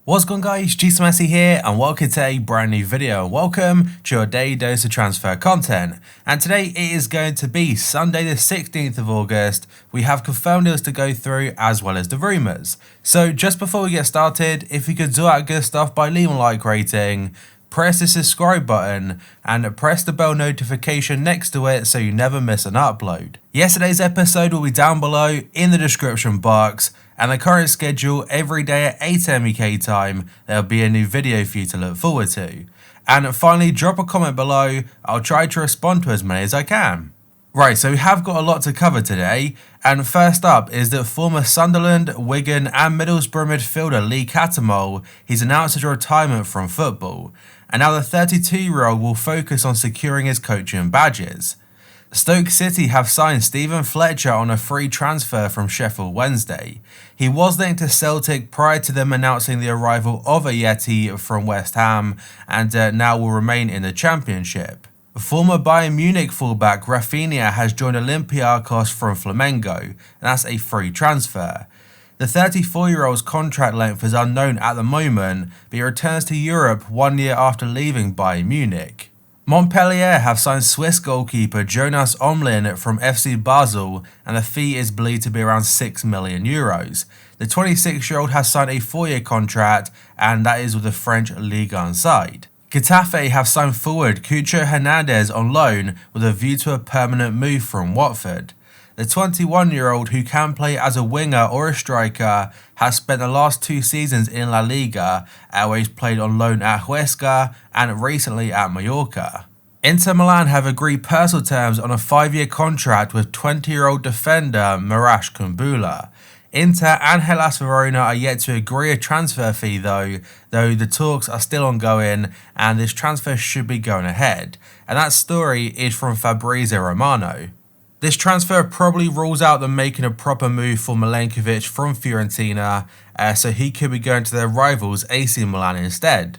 What's going on guys, MESSI here and welcome to a brand new video. Welcome to your daily dose of transfer content. And today it is going to be Sunday the 16th of August. We have confirmed deals to go through as well as the rumours. So just before we get started, if you could do out good stuff by leaving a like rating, press the subscribe button and press the bell notification next to it so you never miss an upload. Yesterday's episode will be down below in the description box, and the current schedule every day at 8 AM UK time, there'll be a new video for you to look forward to. And finally, drop a comment below, I'll try to respond to as many as I can. Right, so we have got a lot to cover today, and first up is that former Sunderland, Wigan and Middlesbrough midfielder Lee Cattermole, he's announced his retirement from football, and now the 32-year-old will focus on securing his coaching badges. Stoke City have signed Stephen Fletcher on a free transfer from Sheffield Wednesday. He was linked to Celtic prior to them announcing the arrival of a Yeti from West Ham and now will remain in the Championship. Former Bayern Munich fullback Rafinha has joined Olympiacos from Flamengo, and that's a free transfer. The 34-year-old's contract length is unknown at the moment, but he returns to Europe 1 year after leaving Bayern Munich. Montpellier have signed Swiss goalkeeper Jonas Omlin from FC Basel, and the fee is believed to be around €6 million. The 26-year-old has signed a 4-year contract, and that is with the French Ligue 1 side. Getafe have signed forward Cucho Hernandez on loan with a view to a permanent move from Watford. The 21-year-old, who can play as a winger or a striker, has spent the last 2 seasons in La Liga, where he's played on loan at Huesca and recently at Mallorca. Inter Milan have agreed personal terms on a 5-year contract with 20-year-old defender Mirash Kumbula. Inter and Hellas Verona are yet to agree a transfer fee though the talks are still ongoing and this transfer should be going ahead. And that story is from Fabrizio Romano. This transfer probably rules out them making a proper move for Milenkovic from Fiorentina, so he could be going to their rivals AC Milan instead.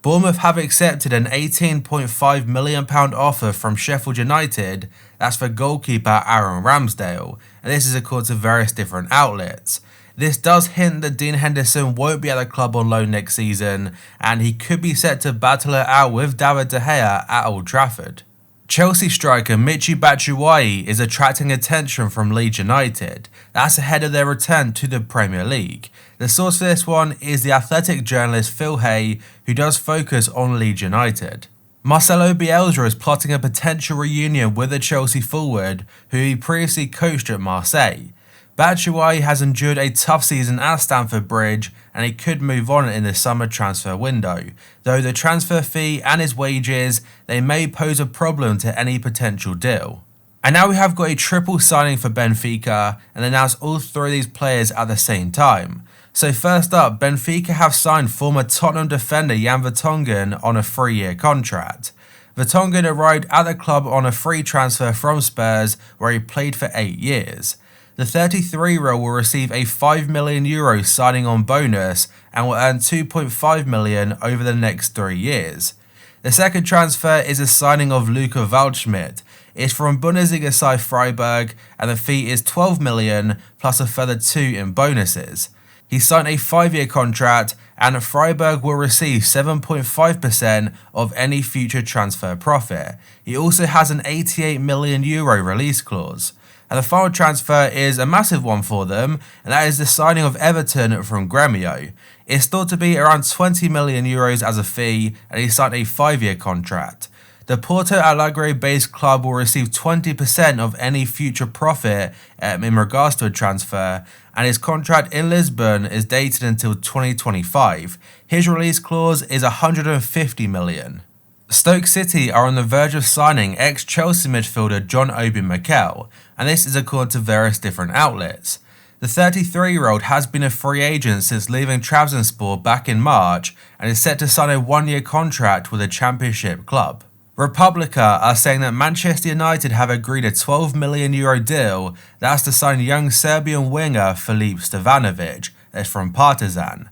Bournemouth have accepted an £18.5 million offer from Sheffield United, that's for goalkeeper Aaron Ramsdale, and this is according to various different outlets. This does hint that Dean Henderson won't be at the club on loan next season, and he could be set to battle it out with David De Gea at Old Trafford. Chelsea striker Michy Batshuayi is attracting attention from Leeds United. That's ahead of their return to the Premier League. The source for this one is the Athletic journalist Phil Hay, who does focus on Leeds United. Marcelo Bielsa is plotting a potential reunion with the Chelsea forward, who he previously coached at Marseille. Batshuayi has endured a tough season at Stamford Bridge and he could move on in the summer transfer window, though the transfer fee and his wages, they may pose a problem to any potential deal. And now we have got a triple signing for Benfica and announced all 3 of these players at the same time. So first up, Benfica have signed former Tottenham defender Jan Vertonghen on a 3-year contract. Vertonghen arrived at the club on a free transfer from Spurs where he played for 8 years. The 33-year-old will receive a €5 million signing on bonus and will earn €2.5 million over the next 3 years. The second transfer is a signing of Luca Waldschmidt. It's from Bundesliga side Freiburg and the fee is €12 million plus a further 2 in bonuses. He signed a 5-year contract and Freiburg will receive 7.5% of any future transfer profit. He also has an €88 million release clause. And the final transfer is a massive one for them, and that is the signing of Everton from Gremio. It's thought to be around €20 million as a fee, and he signed a 5-year contract. The Porto Alegre-based club will receive 20% of any future profit in regards to a transfer, and his contract in Lisbon is dated until 2025. His release clause is €150 million. Stoke City are on the verge of signing ex-Chelsea midfielder John Obi Mikel, and this is according to various different outlets. The 33-year-old has been a free agent since leaving Trabzonspor back in March and is set to sign a 1-year contract with a Championship club. Republica are saying that Manchester United have agreed a €12 million deal that's to sign young Serbian winger Filip Stevanovic, that's from Partizan.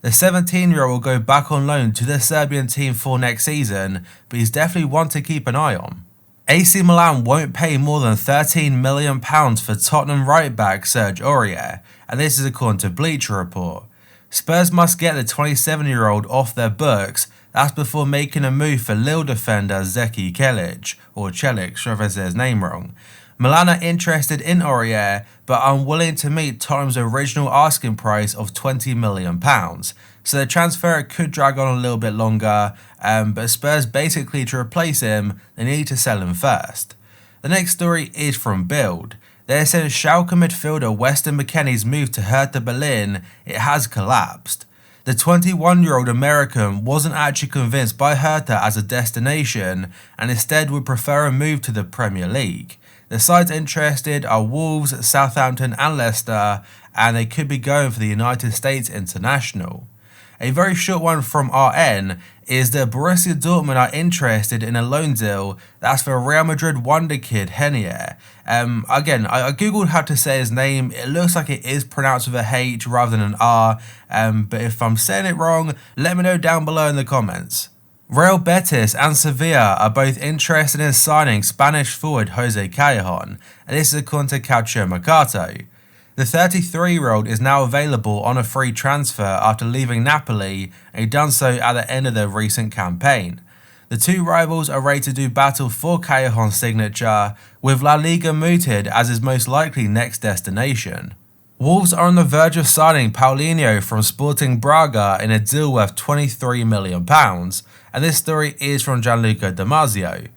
The 17-year-old will go back on loan to the Serbian team for next season, but he's definitely one to keep an eye on. AC Milan won't pay more than £13 million for Tottenham right back Serge Aurier, and this is according to Bleacher Report. Spurs must get the 27-year-old off their books. That's before making a move for Lille defender Zeki Celic, or Celic, sure if I say his name wrong. Milan are interested in Aurier, but unwilling to meet Tottenham's original asking price of £20 million. So the transfer could drag on a little bit longer, but Spurs basically, to replace him, they need to sell him first. The next story is from Bild. They're saying Schalke midfielder Weston McKennie's move to Hertha Berlin, it has collapsed. The 21-year-old American wasn't actually convinced by Hertha as a destination and instead would prefer a move to the Premier League. The sides interested are Wolves, Southampton and Leicester, and they could be going for the United States international. A very short one from RN is that Borussia Dortmund are interested in a loan deal that's for Real Madrid wonder kid Henier. Again, I googled how to say his name. It looks like it is pronounced with a H rather than an R, but if I'm saying it wrong, let me know down below in the comments. Real Betis and Sevilla are both interested in signing Spanish forward Jose Callejon, and this is according to Calcio Mercato. The 33-year-old is now available on a free transfer after leaving Napoli, and he done so at the end of their recent campaign. The two rivals are ready to do battle for Callejon's signature, with La Liga mooted as his most likely next destination. Wolves are on the verge of signing Paulinho from Sporting Braga in a deal worth £23 million, and this story is from Gianluca Damasio.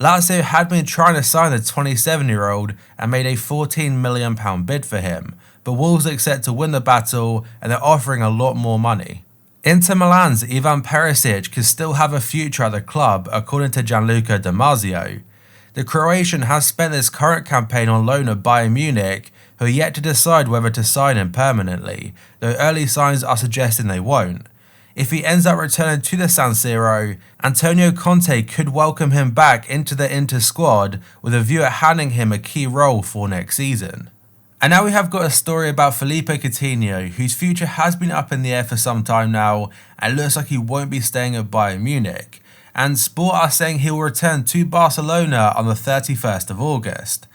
Lazio had been trying to sign the 27-year-old and made a £14 million bid for him, but Wolves accept to win the battle and they're offering a lot more money. Inter Milan's Ivan Perisic could still have a future at the club, according to Gianluca Damasio. The Croatian has spent his current campaign on loan at Bayern Munich, who are yet to decide whether to sign him permanently, though early signs are suggesting they won't. If he ends up returning to the San Siro, Antonio Conte could welcome him back into the Inter squad with a view at handing him a key role for next season. And now we have got a story about Philippe Coutinho, whose future has been up in the air for some time now, and looks like he won't be staying at Bayern Munich. And Sport are saying he will return to Barcelona on the 31st of August.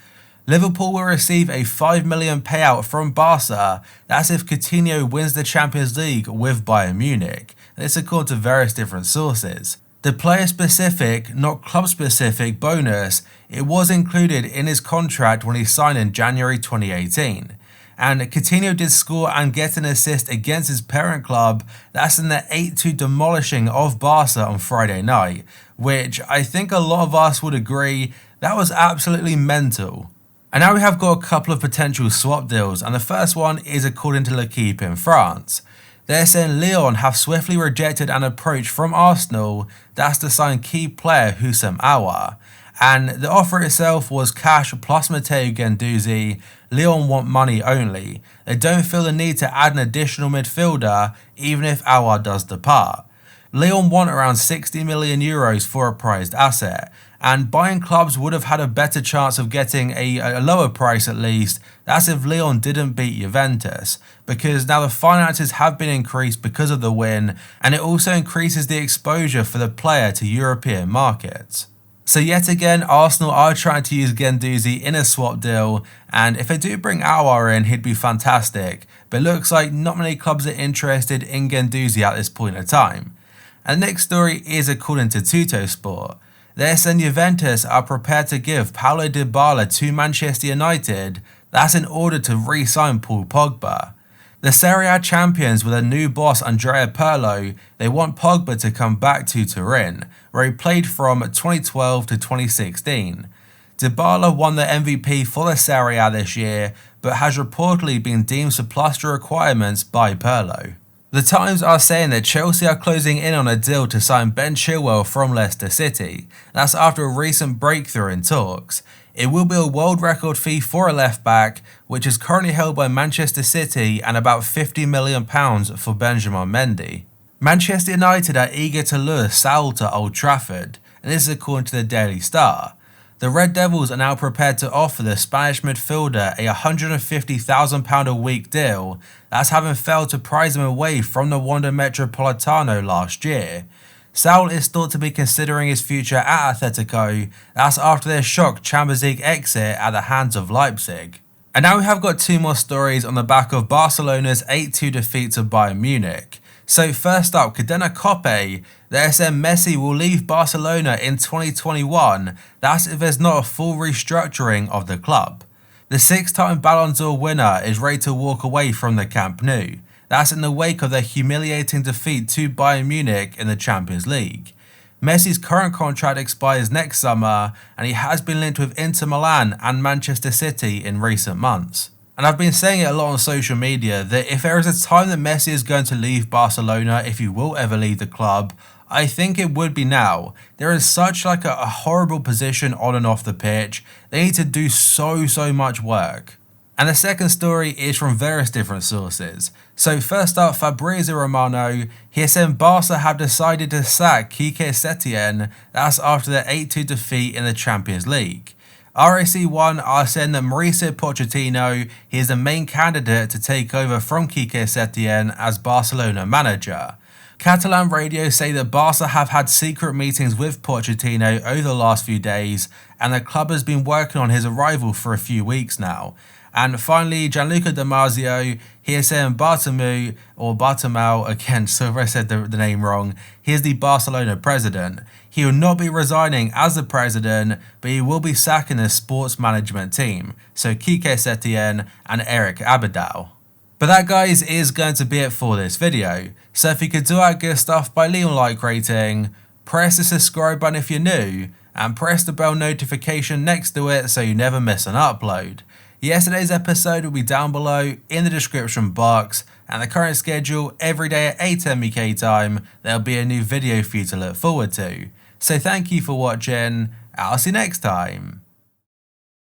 Liverpool will receive a £5 million payout from Barca. That's if Coutinho wins the Champions League with Bayern Munich. This according to various different sources. The player-specific, not club-specific bonus, it was included in his contract when he signed in January 2018. And Coutinho did score and get an assist against his parent club. That's in the 8-2 demolishing of Barca on Friday night, which I think a lot of us would agree that was absolutely mental. And now we have got a couple of potential swap deals, and the first one is according to L'Equipe in France. They're saying Lyon have swiftly rejected an approach from Arsenal that's to sign key player Houssem Aouar, and the offer itself was cash plus Matteo Guendouzi. Lyon want money only. They don't feel the need to add an additional midfielder even if Aouar does depart. Lyon want around €60 million for a prized asset, and buying clubs would have had a better chance of getting a lower price at least. That's if Lyon didn't beat Juventus, because now the finances have been increased because of the win, and it also increases the exposure for the player to European markets. So yet again, Arsenal are trying to use Guendouzi in a swap deal, and if they do bring Aouar in, he'd be fantastic, but it looks like not many clubs are interested in Guendouzi at this point in time. And the next story is according to Tuttosport. They're saying Juventus are prepared to give Paulo Dybala to Manchester United. That's in order to re-sign Paul Pogba. The Serie A champions with a new boss Andrea Pirlo, they want Pogba to come back to Turin, where he played from 2012 to 2016. Dybala won the MVP for the Serie A this year, but has reportedly been deemed surplus to requirements by Pirlo. The Times are saying that Chelsea are closing in on a deal to sign Ben Chilwell from Leicester City. That's after a recent breakthrough in talks. It will be a world record fee for a left back, which is currently held by Manchester City, and about £50 million for Benjamin Mendy. Manchester United are eager to lure Saul to Old Trafford, and this is according to the Daily Star. The Red Devils are now prepared to offer the Spanish midfielder a £150,000 a week deal, that's having failed to prize him away from the Wanda Metropolitano last year. Saul is thought to be considering his future at Atletico, that's after their shock Champions League exit at the hands of Leipzig. And now we have got two more stories on the back of Barcelona's 8-2 defeat to Bayern Munich. So first up, Cadena Coppe, they said Messi will leave Barcelona in 2021, that's if there's not a full restructuring of the club. The 6-time Ballon d'Or winner is ready to walk away from the Camp Nou. That's in the wake of their humiliating defeat to Bayern Munich in the Champions League. Messi's current contract expires next summer, and he has been linked with Inter Milan and Manchester City in recent months. And I've been saying it a lot on social media that if there is a time that Messi is going to leave Barcelona, if he will ever leave the club, I think it would be now. There is such like a horrible position on and off the pitch. They need to do so much work. And the second story is from various different sources. So first up, Fabrizio Romano, he is saying Barca have decided to sack Quique Setien, that's after their 8-2 defeat in the Champions League. RAC1 are saying that Mauricio Pochettino, he is the main candidate to take over from Quique Setien as Barcelona manager. Catalan radio say that Barca have had secret meetings with Pochettino over the last few days, and the club has been working on his arrival for a few weeks now. And finally, Gianluca Damasio, he is saying Bartomeu, or Bartomeu, again, so if I said the name wrong, he is the Barcelona president. He will not be resigning as the president, but he will be sacking the sports management team, so Quique Setien and Eric Abidal. But that, guys, is going to be it for this video. So if you could do that good stuff by leaving a like rating, press the subscribe button if you're new, and press the bell notification next to it so you never miss an upload. Yesterday's episode will be down below in the description box, and the current schedule every day at 8 AM UK time, there'll be a new video for you to look forward to. So thank you for watching, I'll see you next time.